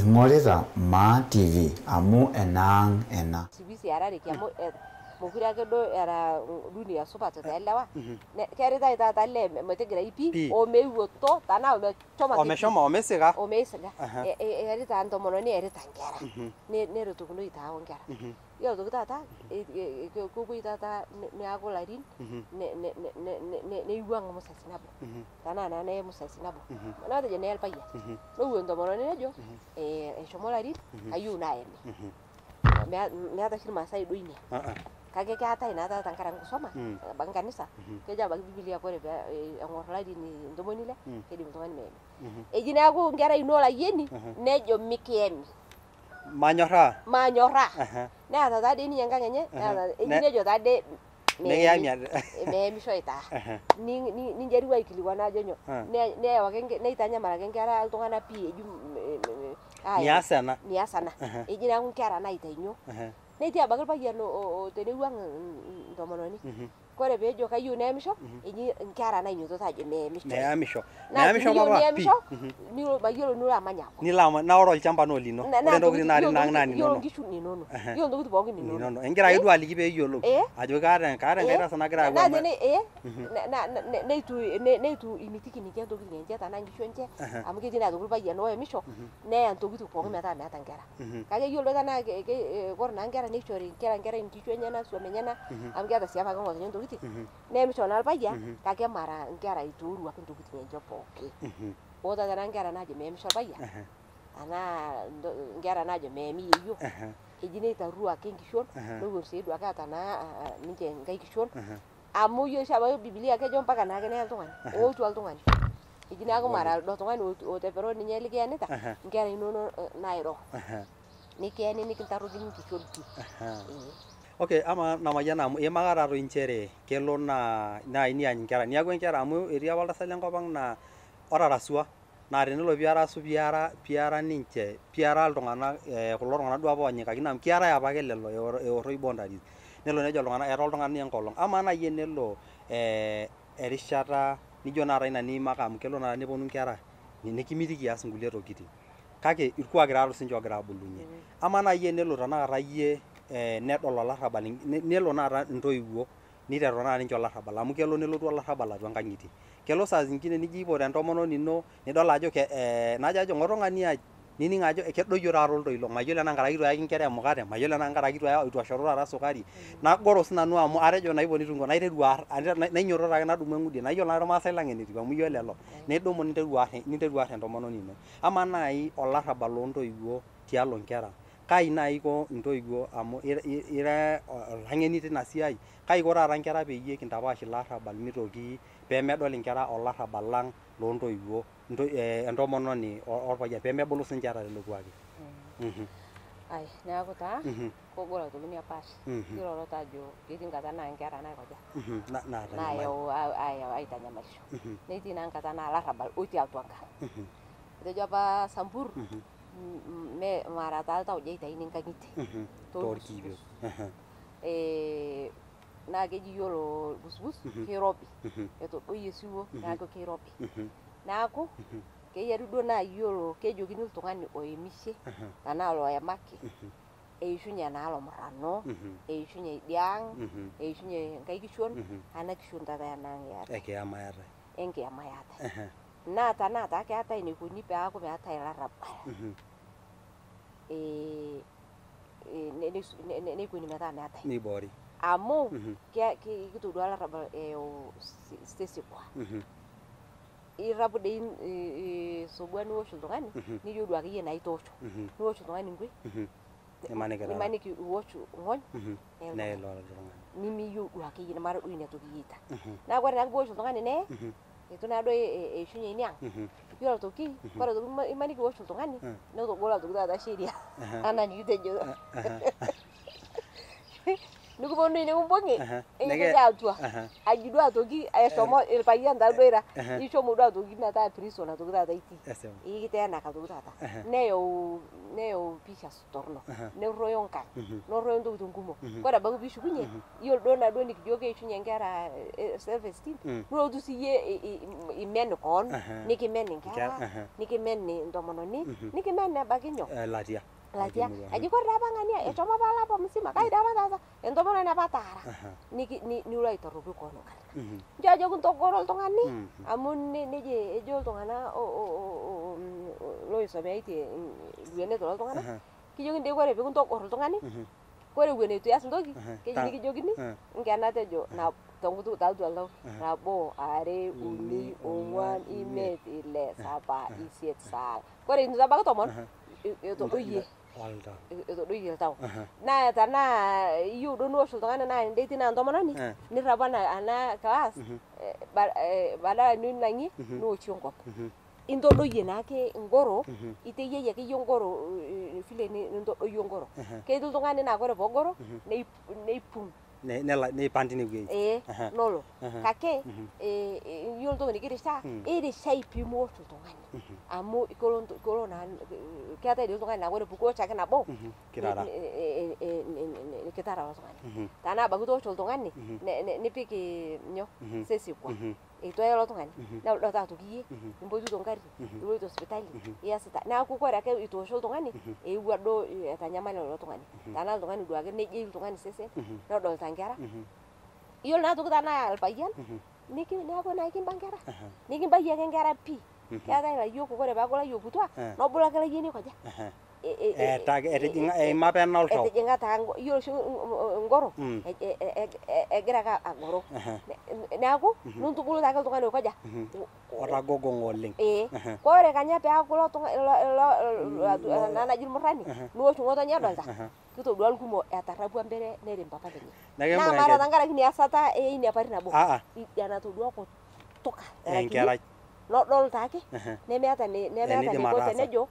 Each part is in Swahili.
Ingorita Ma TV amu enang ena. Sibisi arare kiamo mukuri ake do era dunia supat telewa kerita ita le metegira ipi o meiwoto tana o choma o meshoma o mesega erita ntomononi erita ngera ne rotukuno ita o ngera yo tata kuku tata ne agolarin ne iwang musasinabo tana na ne musasinabo na de ne elpaya no wondo mononi nejo shomolarin ayuna ene me ada firma sai duinya kage kata ina ta tangkarang kusoma bang kanisa keja bagi biblia kore ngor ladi ni ndomoni le kedi mtongani meme ejina aku ngara inola yeni nejo mikiemi manyora na ta tadi ni yanga nyenye ejine jo tade ne yamya me mishoita ni njeri wa ikiliwa na jonyo ne wakenge ne itanya mara ngara altongana pi eju ni asana ejina aku ngara na itainyo netia bakal pagian o tenewang ntomononi kore bejo kayu nemisho eji nkara na inyoto taje nemisho baba ni bagiro nura manyako ni lama na oro chamba no lino ndo kuri nari nani yo ngishu ni nono yo ndo kutu bogi ni nono engira yidu aliki be yolo ajo karen ngaira sana gira wa ne tu imitiki ni kendo kuri nje ta nangisho nje amuke jina do pagian no emisho ne anto kutu bogi meta ngera kage yolo kana kor na ngera ni chori ngera ngisho nyana so menyana amuke ata siapa ngo nyendo ne misona alpaya kake mara ngara ituru akintu kutinye jopoke oda dana ngara naje me misha paya ana ngara naje me mi yo ejine tarua kengishon no sedu akata na ninje ngaikishon amu yo shaba biblia ke jom paka na ne altongan o tu altongan ejine ako mara do tongan o te pero ninye lige anita ngara inono nairo nikeni nikintaru kishon Okay, ama namayana magara ro inchere kelo na ini anyara ni ago nkera amu eria walda salen kopang na ora rasua na renelo piara ninche piara altongana kulo tungana duo apa onyikaki na kiara ya apa kelelo eoroi bondari nelo nejo iltungana era oltungani enkolong ama na yie nelo erishata nijo na raina ni maka amu kelo na neponu nkera nikimitiki as ngulie tokitin kake irkuagira alo sinjo agira abulunye ama na yie nelo tanakata yie nedol olarrabal nelo na ntoiwuo niteru na ninche olarrabal amu kelo nelotu olarrabal atua nkang'itie kelo saa zingine nijipore entomononi ino nidol ajo najo ng'otong'ani ai nining ajo kedoyio taata oltoilo mayiolo ena nkaraki itu ayaki nkera emukate mayiolo ena nkaraki itu ashoru taata sukari nagoro sinanu amu atejo naiponi tungo naiteru aar nainyototo ake nadumu eng'udie nayiolo naa irmaasai lang enetiu amu iyiolo lelo nidumu ninteru aar entomononi ino ama nai olarrabal loontoiwuo tialo nkera kai nai ko ntoiwuo amu ira olang'eni tina siai kai ko taata nkera peyie kintapash ilarrabal mitoki peemedol nkera olarrabal lang loontoiwuo entomononi orpayian peemebulu sinche ata lelo kuaki ai neeku taa kogol aitokini apash kiroro tajo ketii nkata naa nkera naikoja nayau aitanyamalisho netii naa nkata naa larrabal otii atua nkang etejo apa Sambur me mara talta uja itaini nkang'ite torkibio na keji yolo busbus kirobi etodoyie siwuo neeku kirobi neeku keyieu duo naa yiolo kejokini oltung'ani oemishe tanaa loemaki eishunye naa lomurrano eishunye idiang eishunye nkai kishon ana kishon taata enang eata enkiyama eata naa tanaa taa keetai enikoni peaku meetai ilarrabal neikoni metaa meetai nibori amu kitodua larrabal stesikwa irapu dei sobua niwosh oltung'ani nijo duake yie naa itoosho niwosh oltung'ani nkwe nimaniki iwosh ng'ony nimiyieu duake yie mara duo ina toki yieta neeku ore naa piwosh oltung'ani neye itu naduo eishunye iniang yiolo toki kore toki imaniki iwosh oltung'ani netogolo toki taata sheria anaa nikitejo nikiponu nikimbung'i Aha. nikincho atua aji duo atoki eshomo ilpayian taaduo ira ishomo duo atoki metaa prison atoki taata itii Esipa. ikiteenaka atoki taata neyau pictures torrok nerroyo nkang nerroyo ntokitin kumok kore ebaiki piishukunye iyiolo duo naduo nikijo keishunye nkera self esteem nilotu siyie imen koon nikimen inkera nikimen intomononi nikimen ebaiki nyoo Latia. latia aji kore apa ng'ania eshomo apa lapa musima kai dapa taata entomononi apa taara nilo aitorroki koon nkarna nchoo ajo kintogoro iltung'ani amu neja ejo iltung'ana loisomeitie ilwenet loltung'ana kijokini dei kore pikintogor iltung'ani kore ewuon eitu ias ntoki kijokini nkena tejo tenkutuk tiatua oltau 1 2 3 4 5 6 7 8 9 kore itu tabaki 10 etodoyie etodoyie iltau naa tanaa iyieu duo niwosh iltung'ani naa endeiti naa ntomononi nirrapaa ana class badala ninang'ie niwoshie nkop intodoyie naake ngoro iteyieyie akeyie ngoro vile nintodoyie ngoro ketii iltung'ani naa kore poogoro neipung' neipang' tine wueji. nolo kake iyiolo ntoki nikirishaa irishai piimosh iltung'ani amu kelo naa keetai dii iltung'ani naa kore pikiwosh ake nabo kitara ilo tung'ani tanaa abaki itoosho iltung'ani nipik nyoo sesikwa eitu eye ilo tung'ani neudo taa atoki iyie impotuto ngarri iloito sipitali iasita neeku kore ake itoosho iltung'ani eewua duo etanyamala ilo tung'ani tanaa iltung'ani duake nejei iltung'ani sesen nedolta nkera iyiolo naa aitoki tanaa ilpayian neeku naa kimba nkera nikimbayie ake nkera pii keetai ilayiok kore peeku ilayiok kituak nobulu ake ilayieni aikaja eima apa ena oltau etijing'a taa iyiolo oshi ngoro egira ake agoro neeku nintubulu taake iltung'ani oikaja otagogong'a oleng kore kanya peeku ilo naji irmurrani niwosh ng'otonye edolta kitodua irkumok etarrapua mbere nerem papa lenye naa mara tankaraki niasata eina pari nabo enatodua kutuka enkerai nodol taake nemeeta neiko tenejo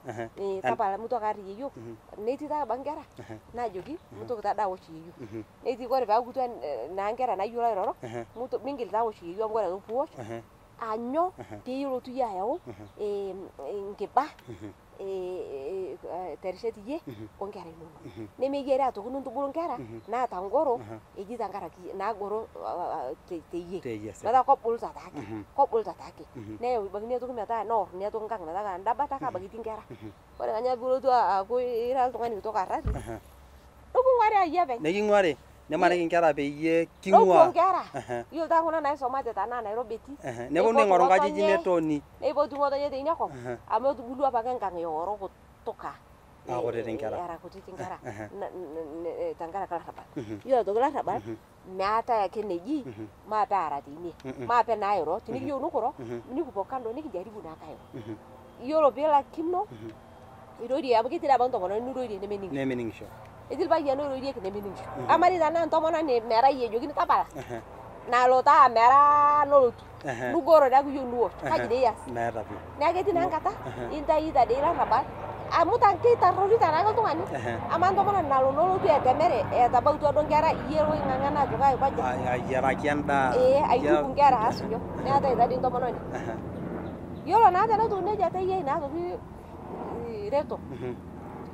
tapala mutoki aar yieyio netii taa abaki nkera naajoki mutoki taa daa wosh yieyio netii kore peakutua naa nkera nayiolo airoro mingil taa wosh yieyio amu kore ake piwosh anyo piilotu iyie ayau nkiba terishat iyie onkera inonok nemeyiari atoki nintubulu nkera naata ngoro eji tankaraki naagoro teyie metaa kobuluta taake neyau ibakini atoki metaa neorruni atoki nkang metaa ndabata ake abaki itii nkera kore kanya pilotu aaku ira iltung'ani kitok arrari nukung'uari ayie openy neking'uari nemaniki nkera peyie nopuo king'ua nkera iyiolo taa kuna naisomate tanaa Nairobi etii neponu aing'oru nkajijik netoni neipotu ng'otonye teina kop amu etubulua apake nkang eoro kutuka kutiti nkera era kutiti nkera tankaraki larrabal iyiolo aitoki larrabal meetai ake neji maape aara teine maape naa airo tinikiyieu nikiro nikipuo kando nikinjaribu naake airo iyiolo piilakino irorie amu ketii dii abaki ntomononi nirorie nemening'isho etii ilpayiani oirorieki nemening'isho amari tanaa ntomononi merai ejokini tapala nalo taa mera nolotu nugoro neeku iyieu niwosh kaji dii ias meeta pi neeku ketii naa nkata intayita dii larrabal amu kitarrorita naake iltung'ani ama ntomononi nalo nolotu etemere etabautua duo nkera iyie loing'ang'ana ajoki aikaja ayiaraki endaa aituku nkera asujo neetai taa dii ntomononi iyiolo naa tenetiu nejia teyiai naa toki reto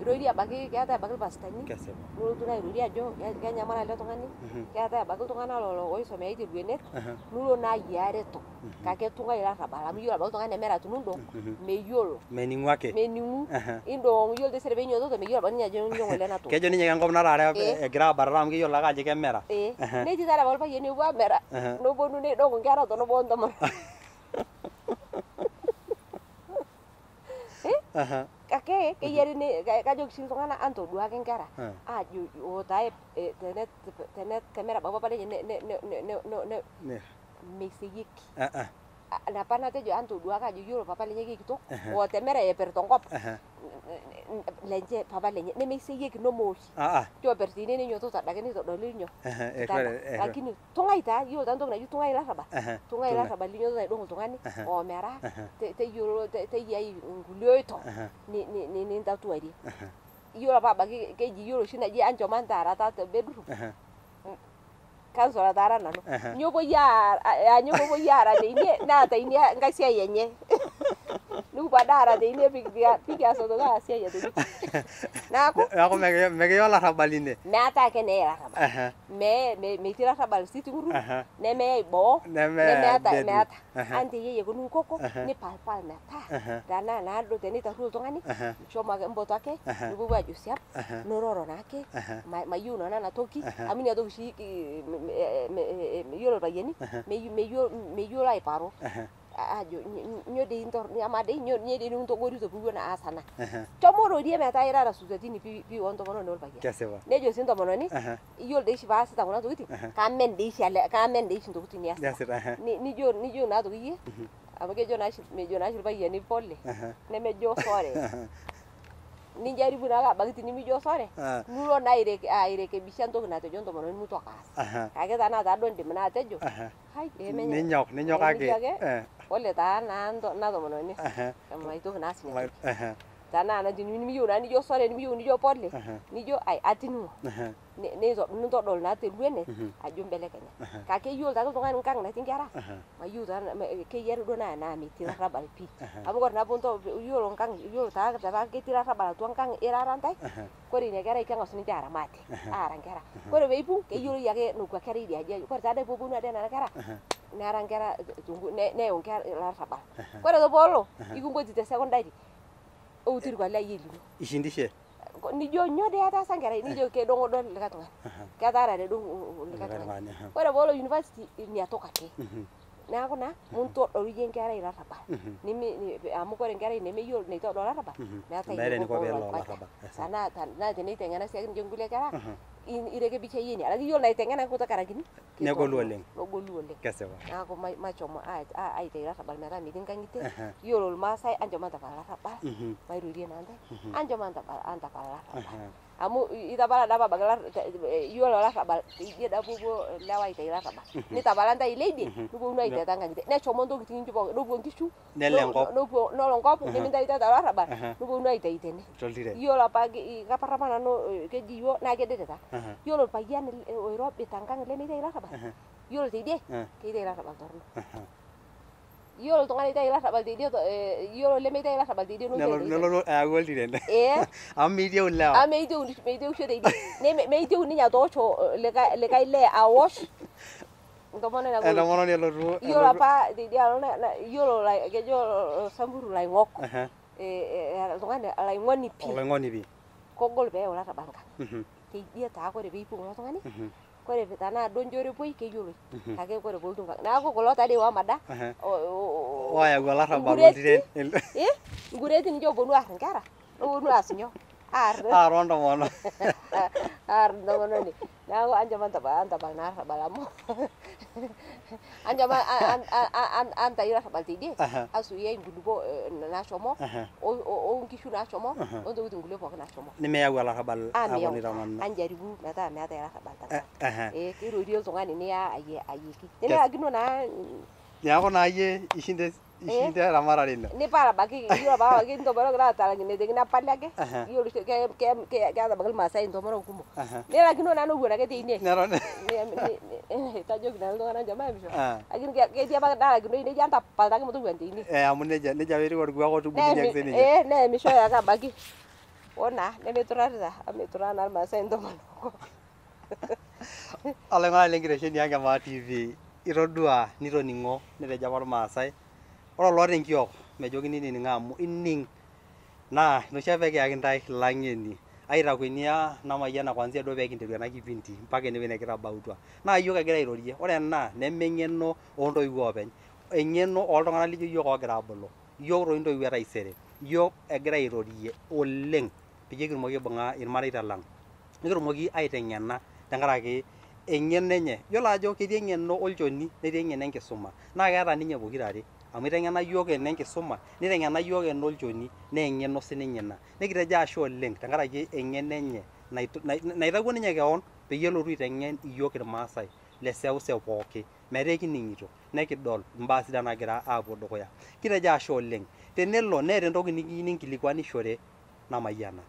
irorie abaki keetai abaki ilpastani nilotu naa airorie ajo kenyamala ele tung'ani keetai abaki iltung'ana oisomeitie ilwenet nilo naa ayie areto kake tung'ai larrabal amu iyiolo abaki iltung'ani nemera tunundong meyiolo mening'u ake mening'u indong iyiolo taisere peinyototo meyiolo abaki ninye ajo indong ele natung kejo ninye kenkop nataare egira abatata amu keyiolo ake ajo kemera netii taa abaki ilpayiani opuo amera noponu neidong'u nkera tonobo ontomononi kake keyiari kajoki sii iltung'ana antoduaki nkera ajo taa tenemera abaki papa lenye meiseyieki napa natejo antoduaki ajo iyiolo papa lenye kekitok otemera eperito nkop lenche papa lenye nemeiseyieki nomooshi kioper teine ninyototo adake neitodoli nyoo lakini tung'ai taa iyiolo taa ntoki naji tung'ai larrabal linyototo aidong' iltung'ani omera teyiolo teyiai nkulie oito nintatuarie iyiolo apa abaki keji iyiolo oshi naji anchom antaarata te bedroom kansula taara nanu nyopo yara teine naata inia ngai siai enye nukupa daara teine pikiasoto kaa siai etoki naaku mekiyo olarrabal ine meata ake nee larrabal metii larrabal siting'uru nemeyai boo nemeata ante yie kunu nkoko nipalpal metaa tanaa naado teneitarruo oltung'ani shomo ake mboto ake nipuopuo ajo siap niroro naake mayieu nanu ena toki amu inia toki oshi yiolo irpayiani meyiolo aiparo ajo nyoo dei ama dei nyoo dei nikintogorito piiwuo naa aas ena shomo rorie metaa irara susatini pii ontomononi orpayian nejo sii ntomononi iyiolo dei oshi paasita kuna tokitin kaamen dei oshi ntokitin niasita nijo naa toki iyie amu kejo naa oshi mejo naa oshi irpayiani pole nemejo sore nijaribu naake abaki tinimijo sore nulo naa airekebisha ntoki natejo ntomononi mutoki aas kake tanaa taaduo indim naa atejo hai ninyok ake pole taa naa ina tomononi maitoki naa aas ina toki tanaa tinimiyieu naa nijo sore nimiyieu nijo pole nijo atining'o nintodol naa telwene ajo mbelekenya kake iyiolo taake oltung'ani nkang' natii nkera mayieu taa keyiari duo naa metii larrabal pii amu kore naa iyiolo nkang' iyiolo taa tenaa ketii larrabal atua nkang' irara ntae kore inia kerai keng'asu ninche aara maate aara nkera kore peipung keyioloi ake nokwa kera idiaji ajo kore taade poponu ade nena kera nera nkera neyau nkera larrabal kore ake poolo ikimpoti te secondary outi irkuali ayie lino ishindishe nijo nyoo dei ataasa nkerai nijo kedong'o duo likae tung'ani ketaarare duo likae tung'ani kore poolo university iniatoki ake neeku naa muntodol iyie nkerai larrabal amu kore nkerai nemeyiolo neitodol larrabal meeta tanaa teneiteng'ena siake ninche nkulie kera irekebisha yie ina lakini iyiolo naiteng'ena kuto kera kini negolu oleng kesipa neeku machomo aitai larrabal metaa metii nkang'itie iyiolo irmaasai anchom antapal larrabal mairorie naa ntae anchom antapal larrabal amu itapala dapa abaki iyiolo larrabal teidie dapa puo lewa aitai larrabal nitapala ntae leidie nuponu aiteta nkang'itie neshomo ntokitin inchi pooki nopuo nkishu nolo nkop nimintaitata larrabal nuponu aitai tene iyiolo apa kaparr apa nanu keji iyiok naa kededeta iyiolo irpayian oirobi tenkang' lemeitai larrabal iyiolo teidie keitai larrabal torrono iyiolo oltung'ani eitai larrabal teidie iyiolo lemeitai larrabal teidie nelotu ayau oltiren amu meitieu ilewa amu meitieusho teidie meitieu ninye atoosho likae lee awosh entomononi elotu iyiolo apa teidie iyiolo kejo samburu laing'ok oltung'ani olaing'oni pii kogol peeyau larrabal nkang' teidie taa kore peipung ilo tung'ani kore tanaa duo njore epuoi keyioloi kake kore pooltu nkang' neeku kulo taadei oomada oyau olarrabal oltiren ngureti ninche oponu aarr nkera noponu aas nyoo aar ontomonok aar ntomononi neeku anchom antapal naa larrabal amu anchom antai larrabal teidie asuyai nkulupo nashomo onkishu nashomo ontokitin kulie pooki nashomo nemeyau olarrabal anjaribu metaa meetai larrabal tenkang' kirorie oltung'ani niya ayieki nilakino naa neeku naa yie ishinde eramatare ino nipal abaki iyiolo apake intomonok naatalakineteki nepali ake iyiolo keeta abaki irmaasai intomonok kumok nilakino naa nowuon ake teine tajoki naa iltung'anak nchom aamisho lakini ketii apake nalakinoi neji antapal take metowuan teine amu nejia peetiu orkuak otubulunye ake sininye neemishoi ake abaki onaa nemeiturarita amu meituraa naa irmaasai intomonok olaing'urani lenkitesheni ang' e Maa TV itodua nitoning'o netejo apa irmaasai ore oloota enkiok mejokini inining'o amu ining naa inoshi apa kiyaki ntae ilang'eni aitakwenia namayiana kwanzia duo peekinteru ena kipindi mpaka enewueji nekitabautua naa iyiok egira airorie ore ena nemeng'eno oontoiwuo oopeny eng'eno oltung'anak lijo iyiok oogira abulu iyiok toi intoiwuo etaisere iyiok egira airorie oleng peyie kitumoki aibung'a irmareita lang nikitumoki aiteng'ena tenkaraki eng'eno enye yiolo ajo ketii eng'eno olchoni netii eng'eno enkisuma naa keeta ninye pokirare amu iteng'ena yiok ene enkisuma niteng'ena yiok ene olchoni naa eng'eno sininye ina nikitejo ashe oleng tenkaraki eng'eno enye naitawuo ninye keon peyie elotu aiteng'en iyiok irmaasai leseuseu pooki metaa kining'ito nekidol imbaa sidan naagira aapuo dukuya kitejo ashe oleng tenelo neeta entoki nikiyieu ninkilikuanishore namayiana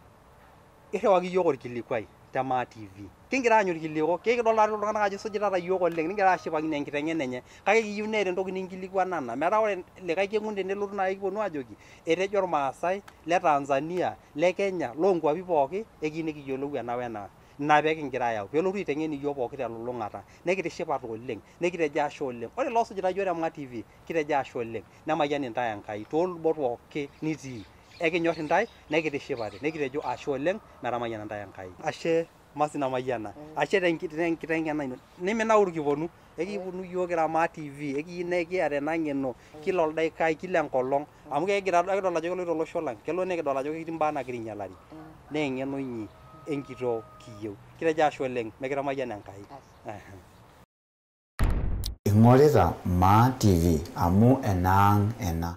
irriwaki iyiok orkilikuai te Maa TV. Kingira aanyu irkiliku, kikidol taatoi iltung'anak ajo isujitata yiok oleng, nigira ashipakino enkiteng'ena enye. Kake kiyieu neeta entoki ninkilikuanana. Metaa ore likae kekun tenelotu nai kiponu aajoki, etejo irmaasai le Tanzania, le Kenya, loonkuapi pooki, ekiyieu nikiyiolou ena wena. Ina peekingira ayau, peelotu aiteng'en iyiok pooki telulung'ata. Nekitishipate oleng, nekitejo ashe oleng. Ore loosujita yiok te Maa TV, kitejo ashe oleng, nemayian intae Enkai toolubot pooki nitii. Ekinyorr intae, nekitishipate, nekitejo ashe oleng metamayiana intae Enkai. Ashe Masi Namayiana, ashe tenkiteng'ena ino. Niminauru kiponu, ekiponu yiok kira Maa TV, ekiyieu nekiata ena ng'eno kila oldaikai, kila enkolong. Amu kidol ajo keloito olosho lang, kelo nikidol ajo ketii imbaa naagira ainyalari. Nee eng'eno inyi enkitoo kiyieu. Kitejo ashe oleng, mekitamayiana Enkai. Ing'orita Maa TV amu enaang' ena.